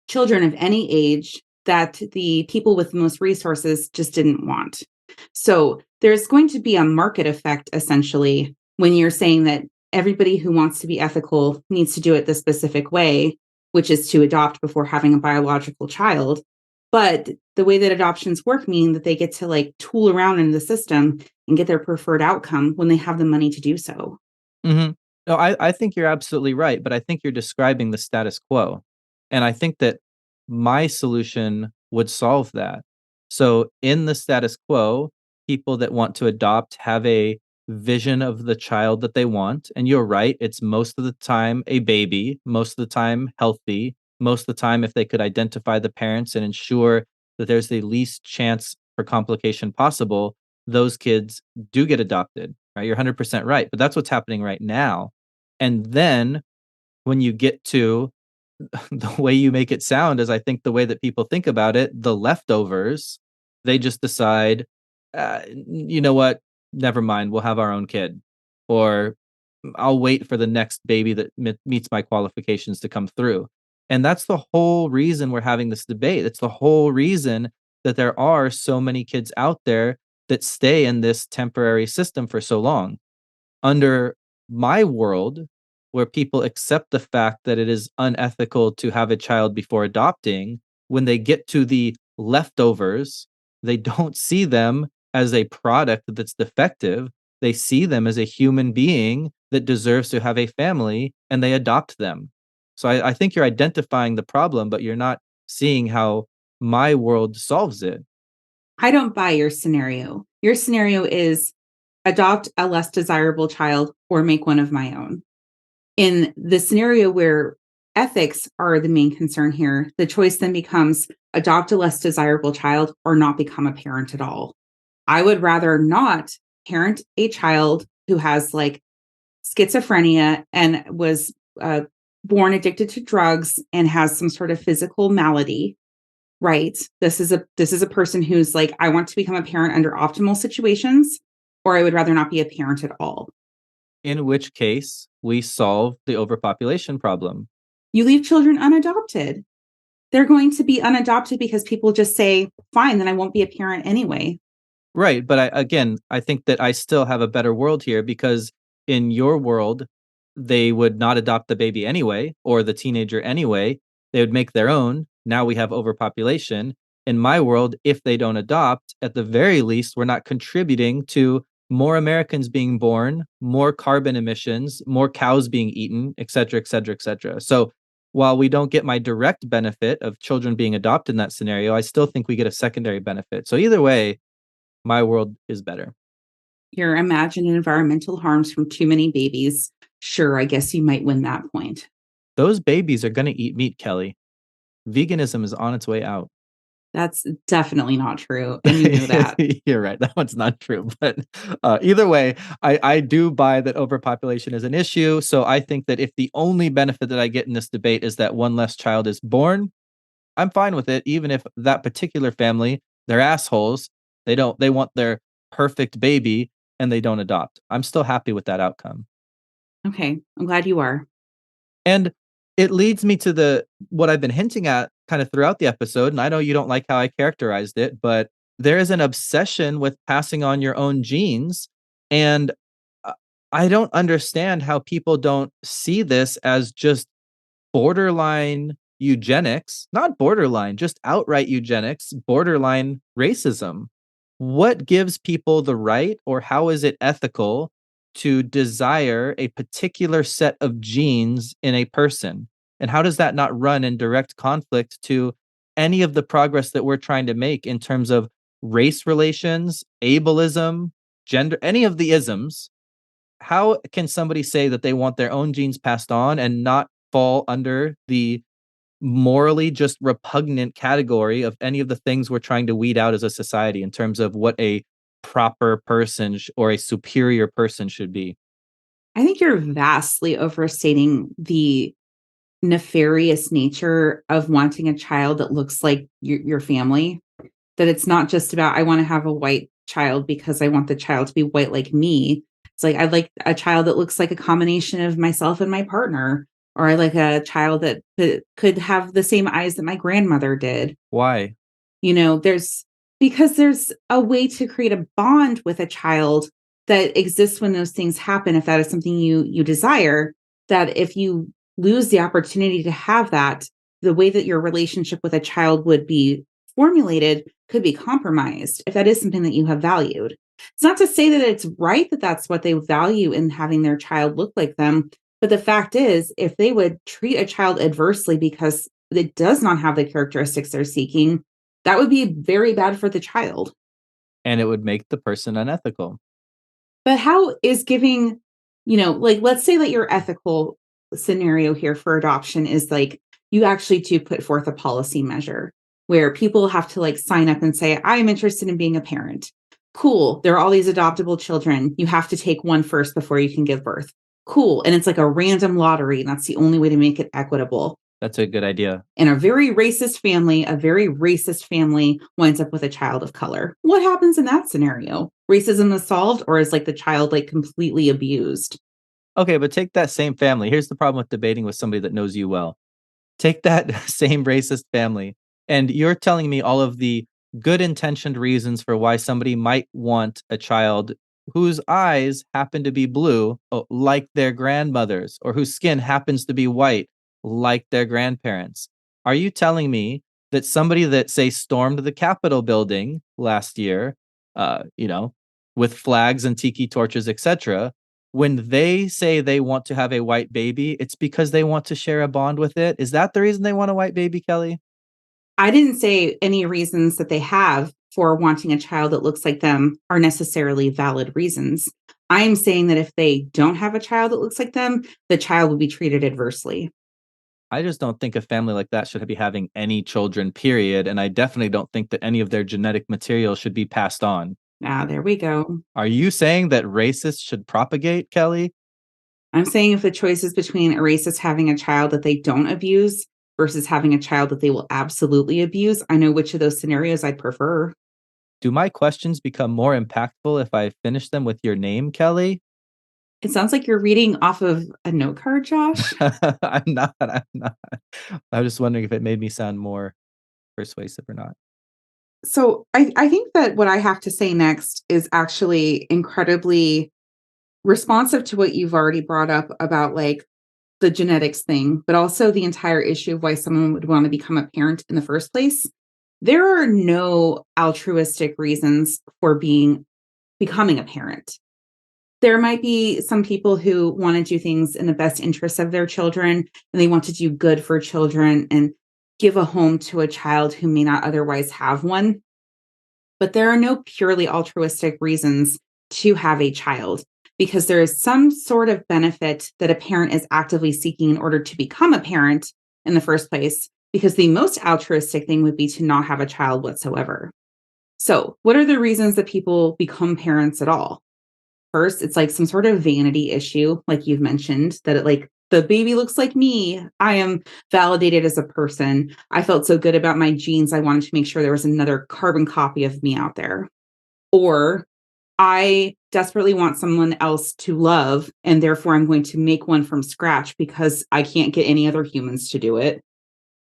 children of any age that the people with the most resources just didn't want. So there's going to be a market effect, essentially, when you're saying that everybody who wants to be ethical needs to do it the specific way, which is to adopt before having a biological child. But the way that adoptions work mean that they get to like tool around in the system and get their preferred outcome when they have the money to do so. Mhm. No, I think you're absolutely right, but I think you're describing the status quo. And I think that my solution would solve that. So in the status quo, people that want to adopt have a vision of the child that they want. And you're right, it's most of the time a baby, most of the time healthy, most of the time if they could identify the parents and ensure that there's the least chance for complication possible, those kids do get adopted, right? You're 100% right, but that's what's happening right now. And then when you get to the way you make it sound is I think the way that people think about it, the leftovers, they just decide, you know what? Never mind. We'll have our own kid. Or I'll wait for the next baby that meets my qualifications to come through. And that's the whole reason we're having this debate. It's the whole reason that there are so many kids out there that stay in this temporary system for so long. Under my world, where people accept the fact that it is unethical to have a child before adopting, when they get to the leftovers, they don't see them as a product that's defective. They see them as a human being that deserves to have a family and they adopt them. So I think you're identifying the problem, but you're not seeing how my world solves it. I don't buy your scenario. Your scenario is adopt a less desirable child or make one of my own. In the scenario where ethics are the main concern here, the choice then becomes adopt a less desirable child or not become a parent at all. I would rather not parent a child who has like schizophrenia and was born addicted to drugs and has some sort of physical malady. Right. This is a person who's like, I want to become a parent under optimal situations, or I would rather not be a parent at all. In which case, we solve the overpopulation problem. You leave children unadopted. They're going to be unadopted because people just say, fine, then I won't be a parent anyway. Right, but I think that I still have a better world here because in your world, they would not adopt the baby anyway or the teenager anyway. They would make their own. Now we have overpopulation. In my world, if they don't adopt, at the very least, we're not contributing to more Americans being born, more carbon emissions, more cows being eaten, et cetera, et cetera, et cetera. So while we don't get my direct benefit of children being adopted in that scenario, I still think we get a secondary benefit. So either way, my world is better. Your imagined environmental harms from too many babies. Sure, I guess you might win that point. Those babies are going to eat meat, Kelly. Veganism is on its way out. That's definitely not true. And you know that. You're right. That one's not true. But either way, I do buy that overpopulation is an issue. So I think that if the only benefit that I get in this debate is that one less child is born, I'm fine with it. Even if that particular family, they're assholes, they want their perfect baby and they don't adopt. I'm still happy with that outcome. Okay. I'm glad you are. And it leads me to the what I've been hinting at kind of throughout the episode, and I know you don't like how I characterized it, but there is an obsession with passing on your own genes, and uh, I don't understand how people don't see this as just borderline eugenics, not borderline, just outright eugenics, borderline racism. What gives people the right, or how is it ethical to desire a particular set of genes in a person? And how does that not run in direct conflict to any of the progress that we're trying to make in terms of race relations, ableism, gender, any of the isms? How can somebody say that they want their own genes passed on and not fall under the morally just repugnant category of any of the things we're trying to weed out as a society in terms of what a proper person or a superior person should be. I think you're vastly overstating the nefarious nature of wanting a child that looks like your family. That it's not just about, I want to have a white child because I want the child to be white like me. It's like, I'd like a child that looks like a combination of myself and my partner, or I like a child that could have the same eyes that my grandmother did. Why? There's because there's a way to create a bond with a child that exists when those things happen. If that is something you desire, that if you lose the opportunity to have that, the way that your relationship with a child would be formulated could be compromised if that is something that you have valued. It's not to say that it's right that that's what they value in having their child look like them. But the fact is, if they would treat a child adversely because it does not have the characteristics they're seeking, that would be very bad for the child. And it would make the person unethical. But how is giving, like, let's say that your ethical scenario here for adoption is like you actually do put forth a policy measure where people have to like sign up and say, I'm interested in being a parent. Cool. There are all these adoptable children. You have to take one first before you can give birth. Cool. And it's like a random lottery. And that's the only way to make it equitable. That's a good idea. And a very racist family winds up with a child of color. What happens in that scenario? Racism is solved, or is like the child like completely abused? Okay, but take that same family. Here's the problem with debating with somebody that knows you well. Take that same racist family, and you're telling me all of the good intentioned reasons for why somebody might want a child whose eyes happen to be blue, like their grandmother's, or whose skin happens to be white, like their grandparents. Are you telling me that somebody that, say, stormed the Capitol building last year, uh, you know, with flags and tiki torches, etc., when they say they want to have a white baby, it's because they want to share a bond with it? Is that the reason they want a white baby, Kelly? I didn't say any reasons that they have for wanting a child that looks like them are necessarily valid reasons. I am saying that if they don't have a child that looks like them, the child will be treated adversely. I just don't think a family like that should be having any children, period. And I definitely don't think that any of their genetic material should be passed on. Ah, there we go. Are you saying that racists should propagate, Kelly? I'm saying if the choice is between a racist having a child that they don't abuse versus having a child that they will absolutely abuse, I know which of those scenarios I'd prefer. Do my questions become more impactful if I finish them with your name, Kelly? It sounds like you're reading off of a note card, Josh. I'm not. I'm not. I was just wondering if it made me sound more persuasive or not. So I think that what I have to say next is actually incredibly responsive to what you've already brought up about like the genetics thing, but also the entire issue of why someone would want to become a parent in the first place. There are no altruistic reasons for becoming a parent. There might be some people who want to do things in the best interests of their children, and they want to do good for children and give a home to a child who may not otherwise have one. But there are no purely altruistic reasons to have a child because there is some sort of benefit that a parent is actively seeking in order to become a parent in the first place, because the most altruistic thing would be to not have a child whatsoever. So, what are the reasons that people become parents at all? First, it's like some sort of vanity issue, like you've mentioned, that it like the baby looks like me. I am validated as a person. I felt so good about my genes. I wanted to make sure there was another carbon copy of me out there. Or I desperately want someone else to love, and therefore I'm going to make one from scratch because I can't get any other humans to do it.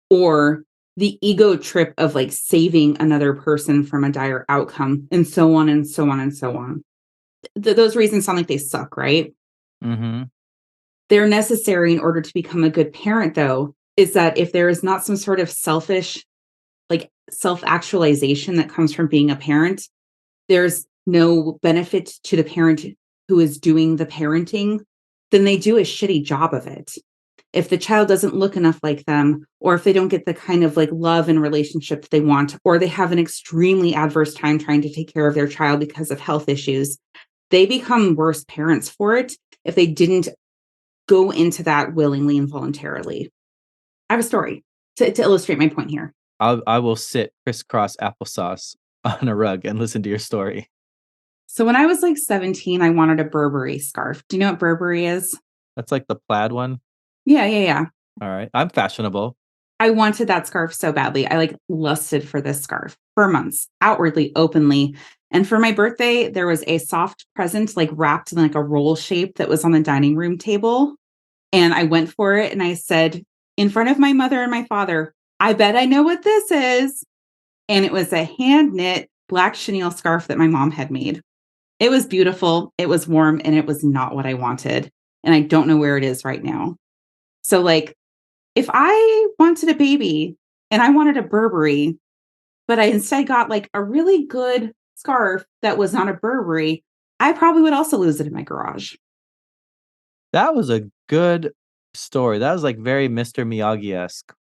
Or the ego trip of like saving another person from a dire outcome, and so on and so on and so on. Those reasons sound like they suck, right? Mm-hmm. They're necessary in order to become a good parent, though, is that if there is not some sort of selfish, like self-actualization that comes from being a parent, there's no benefit to the parent who is doing the parenting, then they do a shitty job of it. If the child doesn't look enough like them, or if they don't get the kind of like love and relationship that they want, or they have an extremely adverse time trying to take care of their child because of health issues, they become worse parents for it if they didn't go into that willingly and voluntarily. I have a story. to illustrate my point here. I will sit crisscross applesauce on a rug and listen to your story. So when I was like 17, I wanted a Burberry scarf. Do you know what Burberry is? That's like the plaid one. Yeah, yeah, yeah. All right. I'm fashionable. I wanted that scarf so badly. I like lusted for this scarf for months, outwardly, openly. And for my birthday, there was a soft present like wrapped in like a roll shape that was on the dining room table. And I went for it and I said in front of my mother and my father, I bet I know what this is. And it was a hand knit black chenille scarf that my mom had made. It was beautiful, it was warm, and it was not what I wanted. And I don't know where it is right now. So, like, if I wanted a baby and I wanted a Burberry, but I instead got like a really good scarf that was not a Burberry, I probably would also lose it in my garage. That was a good story. That was like very Mr. Miyagi-esque.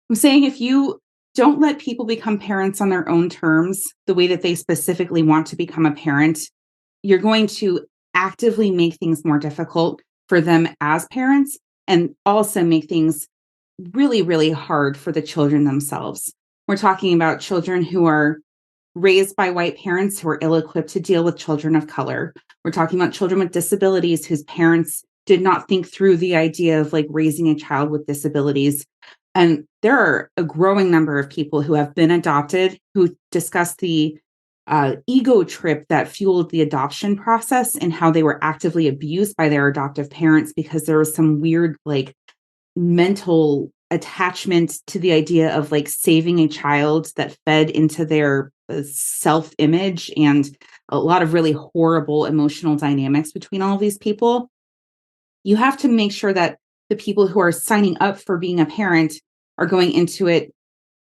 I'm saying if you don't let people become parents on their own terms, the way that they specifically want to become a parent, you're going to actively make things more difficult for them as parents and also make things really, really hard for the children themselves. We're talking about children who are raised by white parents who are ill equipped to deal with children of color. We're talking about children with disabilities whose parents did not think through the idea of like raising a child with disabilities. And there are a growing number of people who have been adopted who discuss the ego trip that fueled the adoption process and how they were actively abused by their adoptive parents because there was some weird, like, mental attachment to the idea of like saving a child that fed into their self image and a lot of really horrible emotional dynamics between all of these people. You have to make sure that the people who are signing up for being a parent are going into it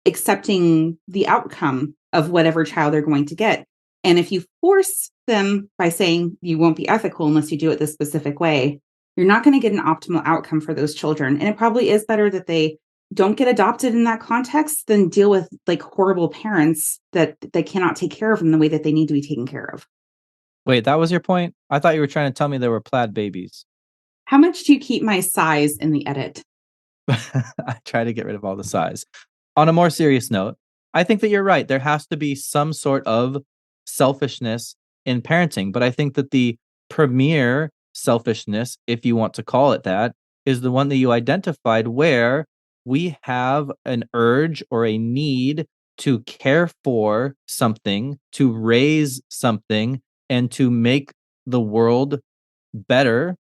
accepting the outcome of whatever child they're going to get. And if you force them by saying you won't be ethical unless you do it this specific way, you're not going to get an optimal outcome for those children. And it probably is better that they don't get adopted in that context than deal with like horrible parents that they cannot take care of them the way that they need to be taken care of. Wait, that was your point? I thought you were trying to tell me there were plaid babies. How much do you keep my size in the edit? I try to get rid of all the size. On a more serious note, I think that you're right. There has to be some sort of selfishness in parenting, but I think that the premier selfishness, if you want to call it that, is the one that you identified where we have an urge or a need to care for something, to raise something, and to make the world better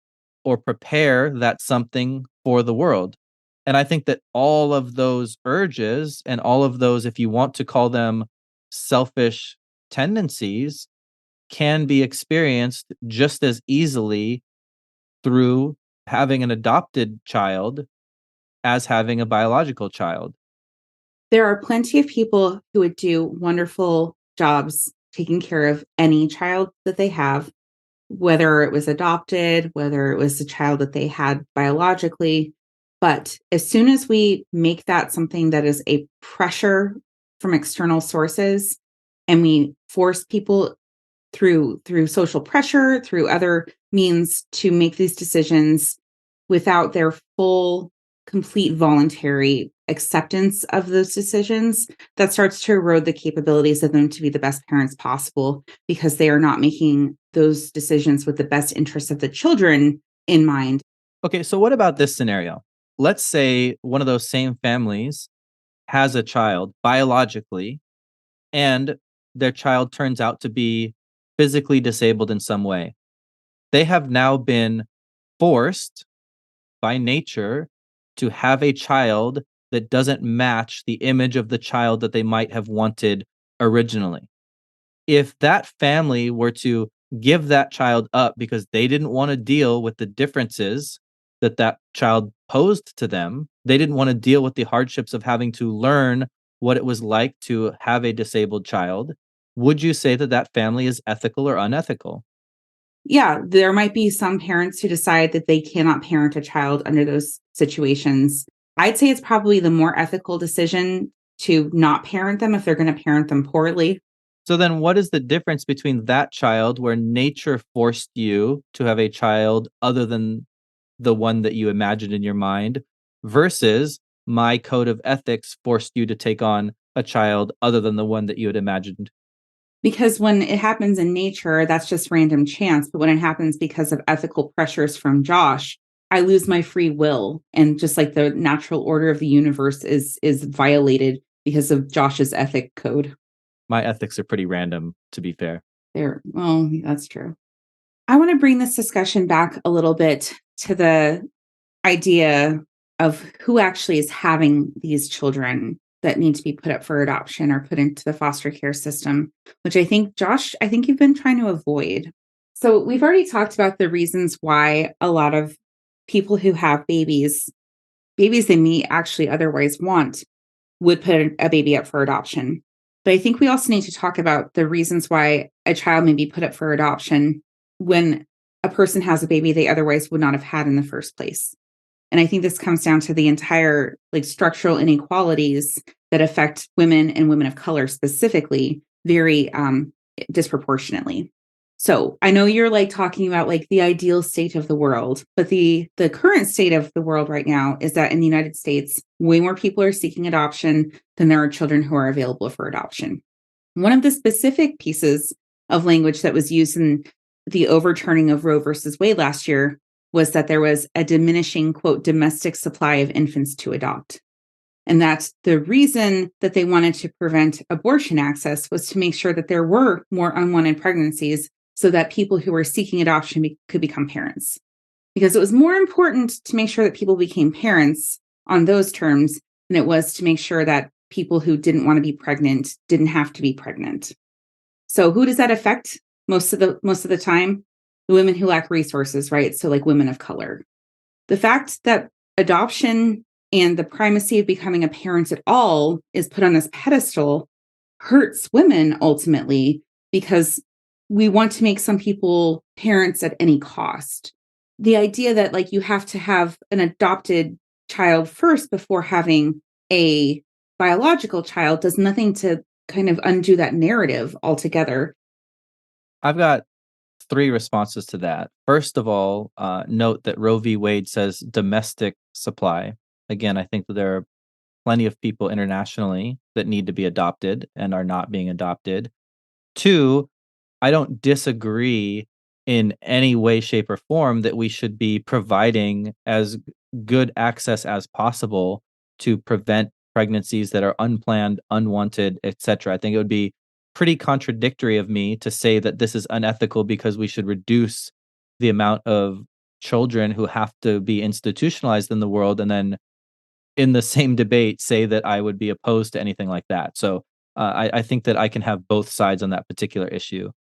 or prepare that something for the world. And I think that all of those urges and all of those, if you want to call them selfish tendencies, can be experienced just as easily through having an adopted child as having a biological child. There are plenty of people who would do wonderful jobs taking care of any child that they have, whether it was adopted, whether it was a child that they had biologically. But as soon as we make that something that is a pressure from external sources and we force people through social pressure, through other means to make these decisions without their full, complete voluntary acceptance of those decisions, that starts to erode the capabilities of them to be the best parents possible because they are not making those decisions with the best interests of the children in mind. Okay, so what about this scenario? Let's say one of those same families has a child biologically, and their child turns out to be physically disabled in some way. They have now been forced by nature to have a child that doesn't match the image of the child that they might have wanted originally. If that family were to give that child up because they didn't want to deal with the differences that that child posed to them, they didn't want to deal with the hardships of having to learn what it was like to have a disabled child, would you say that that family is ethical or unethical? Yeah, there might be some parents who decide that they cannot parent a child under those situations. I'd say it's probably the more ethical decision to not parent them if they're going to parent them poorly. So then what is the difference between that child where nature forced you to have a child other than the one that you imagined in your mind versus my code of ethics forced you to take on a child other than the one that you had imagined? Because when it happens in nature, that's just random chance. But when it happens because of ethical pressures from Josh, I lose my free will. And just like the natural order of the universe is violated because of Josh's ethic code. My ethics are pretty random, to be fair. There. Oh, that's true. I want to bring this discussion back a little bit to the idea of who actually is having these children that need to be put up for adoption or put into the foster care system, which I think, Josh, I think you've been trying to avoid. So we've already talked about the reasons why a lot of people who have babies they may actually otherwise want, would put a baby up for adoption. But I think we also need to talk about the reasons why a child may be put up for adoption when a person has a baby they otherwise would not have had in the first place. And I think this comes down to the entire like structural inequalities that affect women and women of color specifically very disproportionately. So I know you're like talking about like the ideal state of the world, but the current state of the world right now is that in the United States, way more people are seeking adoption than there are children who are available for adoption. One of the specific pieces of language that was used in the overturning of Roe versus Wade last year was that there was a diminishing, quote, domestic supply of infants to adopt. And that's the reason that they wanted to prevent abortion access was to make sure that there were more unwanted pregnancies so that people who were seeking adoption could become parents. Because it was more important to make sure that people became parents on those terms than it was to make sure that people who didn't want to be pregnant didn't have to be pregnant. So who does that affect most of the time? The women who lack resources, right? So like women of color. The fact that adoption and the primacy of becoming a parent at all is put on this pedestal hurts women ultimately because we want to make some people parents at any cost. The idea that like you have to have an adopted child first before having a biological child does nothing to kind of undo that narrative altogether. I've got three responses to that. First of all, note that Roe v. Wade says domestic supply. Again, I think that there are plenty of people internationally that need to be adopted and are not being adopted. Two, I don't disagree in any way, shape, or form that we should be providing as good access as possible to prevent pregnancies that are unplanned, unwanted, etc. I think it would be pretty contradictory of me to say that this is unethical because we should reduce the amount of children who have to be institutionalized in the world and then in the same debate say that I would be opposed to anything like that. So I think that I can have both sides on that particular issue.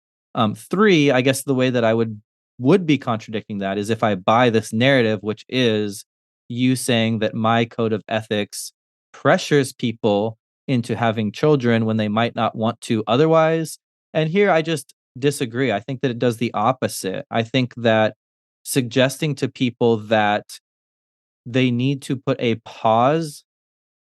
Three, I guess the way that I would be contradicting that is if I buy this narrative, which is you saying that my code of ethics pressures people into having children when they might not want to otherwise. And here I just disagree. I think that it does the opposite. I think that suggesting to people that they need to put a pause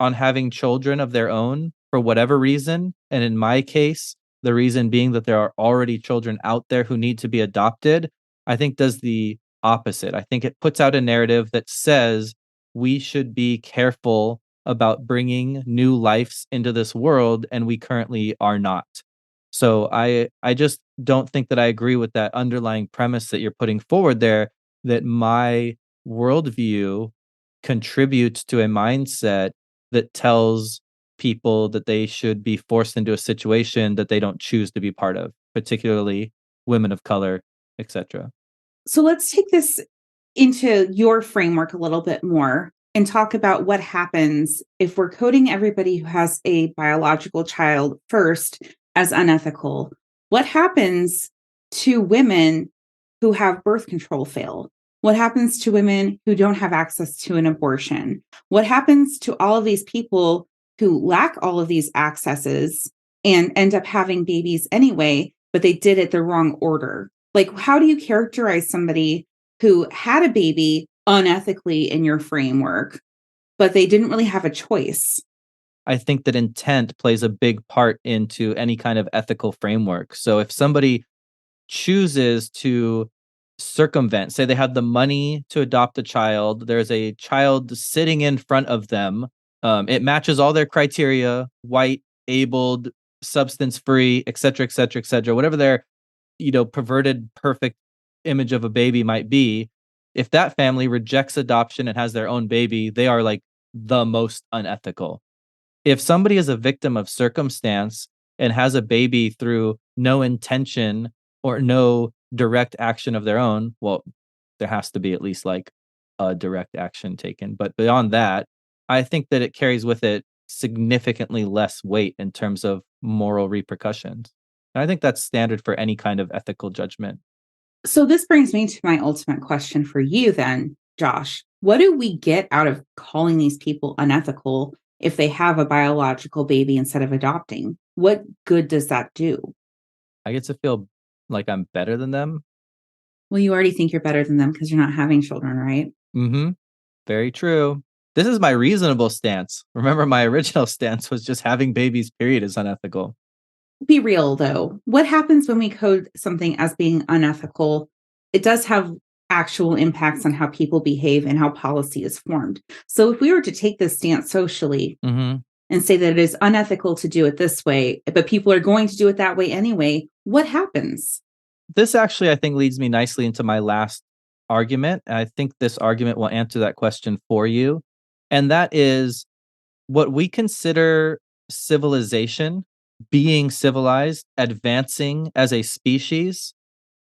on having children of their own for whatever reason, and in my case, the reason being that there are already children out there who need to be adopted, I think does the opposite. I think it puts out a narrative that says we should be careful about bringing new lives into this world, and we currently are not. So I just don't think that I agree with that underlying premise that you're putting forward there, that my worldview contributes to a mindset that tells people that they should be forced into a situation that they don't choose to be part of, particularly women of color, etc. So let's take this into your framework a little bit more and talk about what happens if we're coding everybody who has a biological child first as unethical. What happens to women who have birth control fail? What happens to women who don't have access to an abortion? What happens to all of these people who lack all of these accesses and end up having babies anyway, but they did it the wrong order? Like, how do you characterize somebody who had a baby unethically in your framework, but they didn't really have a choice? I think that intent plays a big part into any kind of ethical framework. So if somebody chooses to circumvent, say they have the money to adopt a child, there's a child sitting in front of them It matches all their criteria: white, abled, substance free, etc., etc., etc. Whatever their perverted perfect image of a baby might be. If that family rejects adoption and has their own baby, they are like the most unethical. If somebody is a victim of circumstance and has a baby through no intention or no direct action of their own, well, there has to be at least like a direct action taken. But beyond that, I think that it carries with it significantly less weight in terms of moral repercussions. And I think that's standard for any kind of ethical judgment. So this brings me to my ultimate question for you then, Josh. What do we get out of calling these people unethical if they have a biological baby instead of adopting? What good does that do? I get to feel like I'm better than them. Well, you already think you're better than them because you're not having children, right? Mhm. Very true. This is my reasonable stance. Remember, my original stance was just having babies, period, is unethical. Be real though. What happens when we code something as being unethical? It does have actual impacts on how people behave and how policy is formed. So if we were to take this stance socially Mhm. and say that it is unethical to do it this way, but people are going to do it that way anyway, what happens? This actually, I think, leads me nicely into my last argument. I think this argument will answer that question for you. And that is what we consider civilization, being civilized, advancing as a species,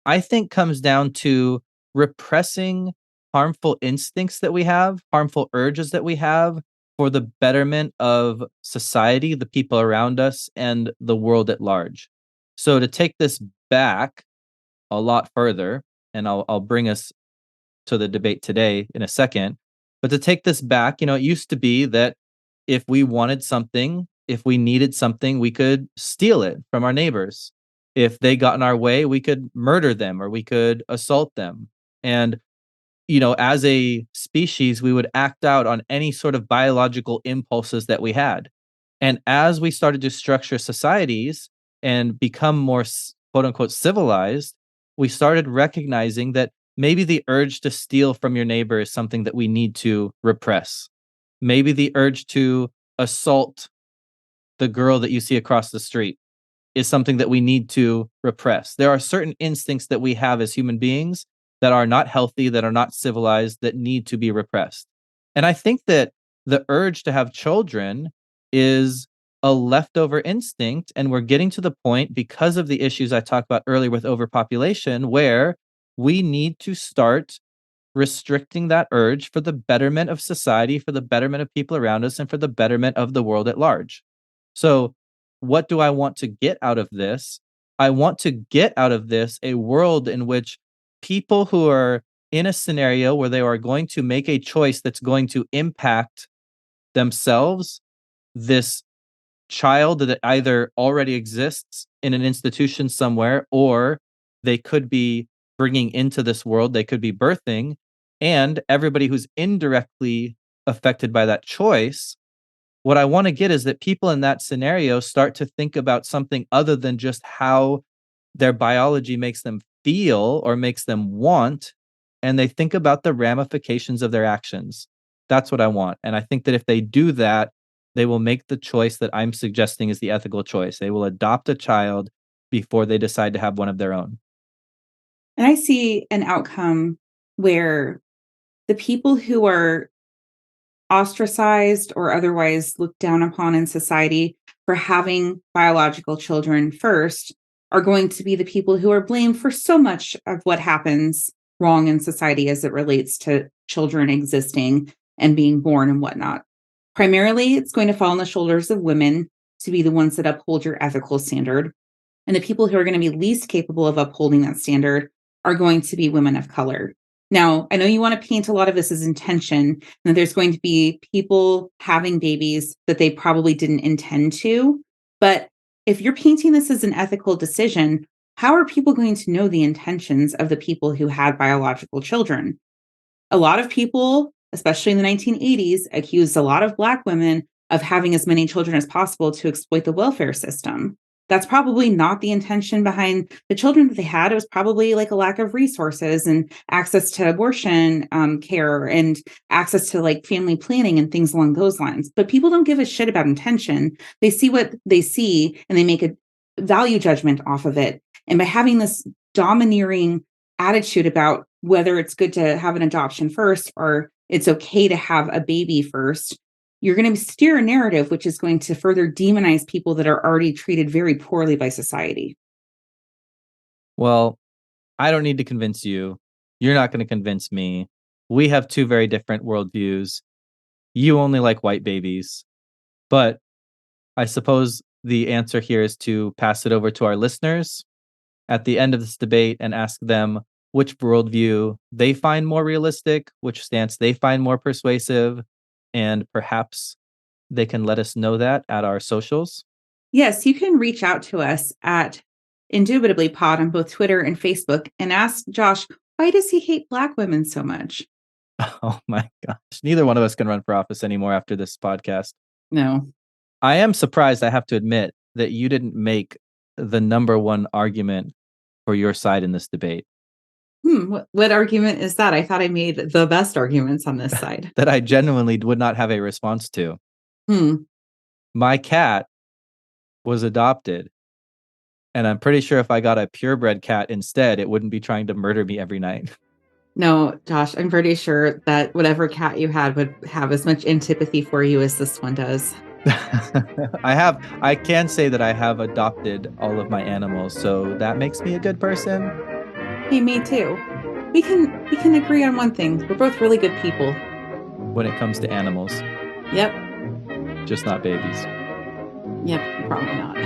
I think comes down to repressing harmful instincts that we have, harmful urges that we have for the betterment of society, the people around us, and the world at large. So to take this back a lot further, and I'll bring us to the debate today in a second. But to take this back, it used to be that if we wanted something, if we needed something, we could steal it from our neighbors. If they got in our way, we could murder them or we could assault them. And as a species, we would act out on any sort of biological impulses that we had. And as we started to structure societies and become more quote unquote civilized, we started recognizing that maybe the urge to steal from your neighbor is something that we need to repress. Maybe the urge to assault the girl that you see across the street is something that we need to repress. There are certain instincts that we have as human beings that are not healthy, that are not civilized, that need to be repressed. And I think that the urge to have children is a leftover instinct. And we're getting to the point because of the issues I talked about earlier with overpopulation, where we need to start restricting that urge for the betterment of society, for the betterment of people around us, and for the betterment of the world at large. So, what do I want to get out of this? I want to get out of this a world in which people who are in a scenario where they are going to make a choice that's going to impact themselves, this child that either already exists in an institution somewhere, or they could be bringing into this world, they could be birthing, and everybody who's indirectly affected by that choice. What I want to get is that people in that scenario start to think about something other than just how their biology makes them feel or makes them want, and they think about the ramifications of their actions. That's what I want. And I think that if they do that, they will make the choice that I'm suggesting is the ethical choice. They will adopt a child before they decide to have one of their own. And I see an outcome where the people who are ostracized or otherwise looked down upon in society for having biological children first are going to be the people who are blamed for so much of what happens wrong in society as it relates to children existing and being born and whatnot. Primarily, it's going to fall on the shoulders of women to be the ones that uphold your ethical standard. And the people who are going to be least capable of upholding that standard are going to be women of color. Now, I know you want to paint a lot of this as intention, and that there's going to be people having babies that they probably didn't intend to. But if you're painting this as an ethical decision, how are people going to know the intentions of the people who had biological children? A lot of people, especially in the 1980s, accused a lot of Black women of having as many children as possible to exploit the welfare system. That's probably not the intention behind the children that they had. It was probably like a lack of resources and access to abortion care and access to like family planning and things along those lines. But people don't give a shit about intention. They see what they see and they make a value judgment off of it. And by having this domineering attitude about whether it's good to have an adoption first or it's okay to have a baby first, you're going to steer a narrative which is going to further demonize people that are already treated very poorly by society. Well, I don't need to convince you. You're not going to convince me. We have two very different worldviews. You only like white babies. But I suppose the answer here is to pass it over to our listeners at the end of this debate and ask them which worldview they find more realistic, which stance they find more persuasive, and perhaps they can let us know that at our socials. Yes, you can reach out to us at Indubitably Pod on both Twitter and Facebook and ask Josh, why does he hate Black women so much? Oh my gosh. Neither one of us can run for office anymore after this podcast. No. I am surprised, I have to admit, that you didn't make the number one argument for your side in this debate. What argument is that? I thought I made the best arguments on this side. That I genuinely would not have a response to. My cat was adopted. And I'm pretty sure if I got a purebred cat instead, it wouldn't be trying to murder me every night. No, Josh, I'm pretty sure that whatever cat you had would have as much antipathy for you as this one does. I can say that I have adopted all of my animals, so that makes me a good person. Hey, me too. We can agree on one thing. We're both really good people. When it comes to animals. Yep. Just not babies. Yep, probably not.